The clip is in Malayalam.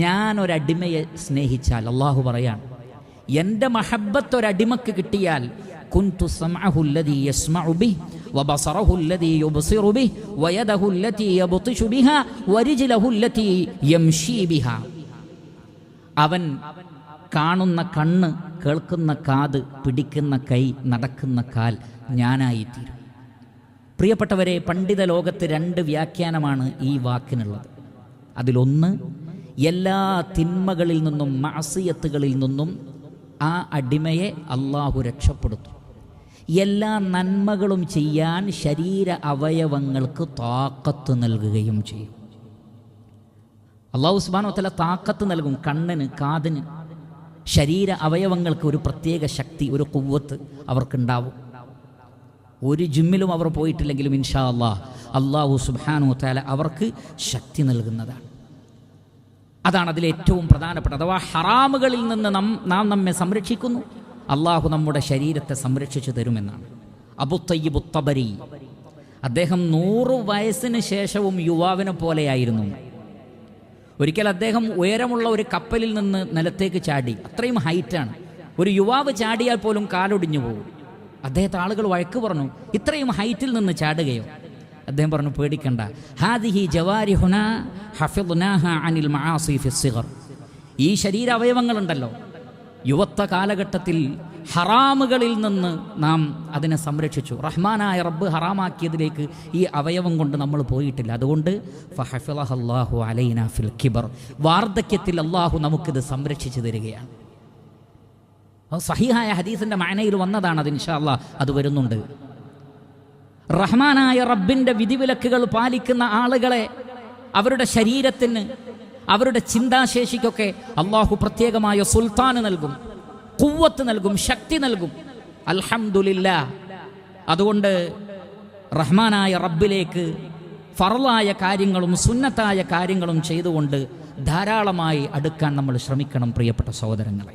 ഞാനൊരടിമയെ സ്നേഹിച്ചാൽ, അള്ളാഹു പറയാണ്, എൻ്റെ മഹബ്ബത്ത് ഒരടിമക്ക് കിട്ടിയാൽ, കുന്തു സമഅഹു അല്ലദീ യസ്മഉ ബിഹി വബസറഹു അല്ലദീ യുബ്സിറു ബിഹി വയദഹു അല്ലതീ യബ്തിശു ബിഹാ വരിജ്ലഹു അല്ലതീ യംശീ ബിഹാ. അവൻ കാണുന്ന കണ്ണ്, കേൾക്കുന്ന കാത്, പിടിക്കുന്ന കൈ, നടക്കുന്ന കാൽ ഞാനായിത്തീരും. പ്രിയപ്പെട്ടവരെ, പണ്ഡിത ലോകത്ത് 2 വ്യാഖ്യാനമാണ് ഈ വാക്കിനുള്ളത്. അതിലൊന്ന്, എല്ലാ തിന്മകളിൽ നിന്നും, മഅസിയത്തുകളിൽ നിന്നും ആ അടിമയെ അള്ളാഹു രക്ഷപ്പെടുത്തും. എല്ലാ നന്മകളും ചെയ്യാൻ ശരീര അവയവങ്ങൾക്ക് താക്കത്ത് നൽകുകയും ചെയ്യും. അള്ളാഹു സുബ്ഹാനഹു വ തആല താക്കത്ത് നൽകും. കണ്ണിന്, കാതിന്, ശരീര അവയവങ്ങൾക്ക് ഒരു പ്രത്യേക ശക്തി, ഒരു ഖുവ്വത്ത് അവർക്കുണ്ടാവും. ഒരു ജിമ്മിലും അവർ പോയിട്ടില്ലെങ്കിലും ഇൻഷാ അല്ലാഹ് അള്ളാഹു സുബ്ഹാനഹു വ തആല അവർക്ക് ശക്തി നൽകുന്നതാണ്. അതാണ് അതിലെ ഏറ്റവും പ്രധാനപ്പെട്ട. അഥവാ ഹറാമുകളിൽ നിന്ന് നാം നമ്മെ സംരക്ഷിക്കുന്നു, അള്ളാഹു നമ്മുടെ ശരീരത്തെ സംരക്ഷിച്ചു തരുമെന്നാണ്. അബൂ തയ്യിബ് തബരി, അദ്ദേഹം 100 വയസ്സിന് ശേഷവും യുവാവിനെ പോലെയായിരുന്നു. ഒരിക്കൽ അദ്ദേഹം ഉയരമുള്ള ഒരു കപ്പലിൽ നിന്ന് നിലത്തേക്ക് ചാടി. അത്രയും ഹൈറ്റാണ്. ഒരു യുവാവ് ചാടിയാൽ പോലും കാലൊടിഞ്ഞു പോകും. അദ്ദേഹത്തെ ആളുകൾ വഴക്ക് പറഞ്ഞു, ഇത്രയും ഹൈറ്റിൽ നിന്ന് ചാടുകയോ? അദ്ദേഹം പറഞ്ഞു, പേടിക്കണ്ട, ഹാദിഹി ജവാരിഹുനാ ഹഫിദ്നാഹാ അനിൽ മആസി ഫിസ്സിഗർ. ഈ ശരീരാവയവങ്ങളുണ്ടല്ലോ, യുവത്വ കാലഘട്ടത്തിൽ ഹറാമുകളിൽ നിന്ന് നാം അതിനെ സംരക്ഷിച്ചു. റഹ്മാനായ റബ്ബ് ഹറാമാക്കിയതിലേക്ക് ഈ അവയവം കൊണ്ട് നമ്മൾ പോയിട്ടില്ല. അതുകൊണ്ട് ഫഹഫിളഹല്ലാഹു അലൈനാ ഫിൽ കിബർ, വാർദ്ധക്യത്തിൽ അള്ളാഹു നമുക്കിത് സംരക്ഷിച്ചു തരികയാണ്. സഹീഹായ ഹദീസിൻ്റെ മഅനയിൽ വന്നതാണ് അത്. ഇൻഷാ അല്ലാഹ് അത് വരുന്നുണ്ട്. റഹ്മാനായ റബ്ബിൻ്റെ വിധിവിലക്കുകൾ പാലിക്കുന്ന ആളുകളെ അവരുടെ ശരീരത്തിന്, അവരുടെ ചിന്താശേഷിക്കൊക്കെ അള്ളാഹു പ്രത്യേകമായ സുൽത്താന് നൽകും, ഖുവ്വത്ത് നൽകും, ശക്തി നൽകും. അൽഹംദുലില്ലാഹ്. അതുകൊണ്ട് റഹ്മാനായ റബ്ബിലേക്ക് ഫർളായ കാര്യങ്ങളും സുന്നത്തായ കാര്യങ്ങളും ചെയ്തുകൊണ്ട് ധാരാളമായി അടുക്കാൻ നമ്മൾ ശ്രമിക്കണം പ്രിയപ്പെട്ട സഹോദരങ്ങളെ.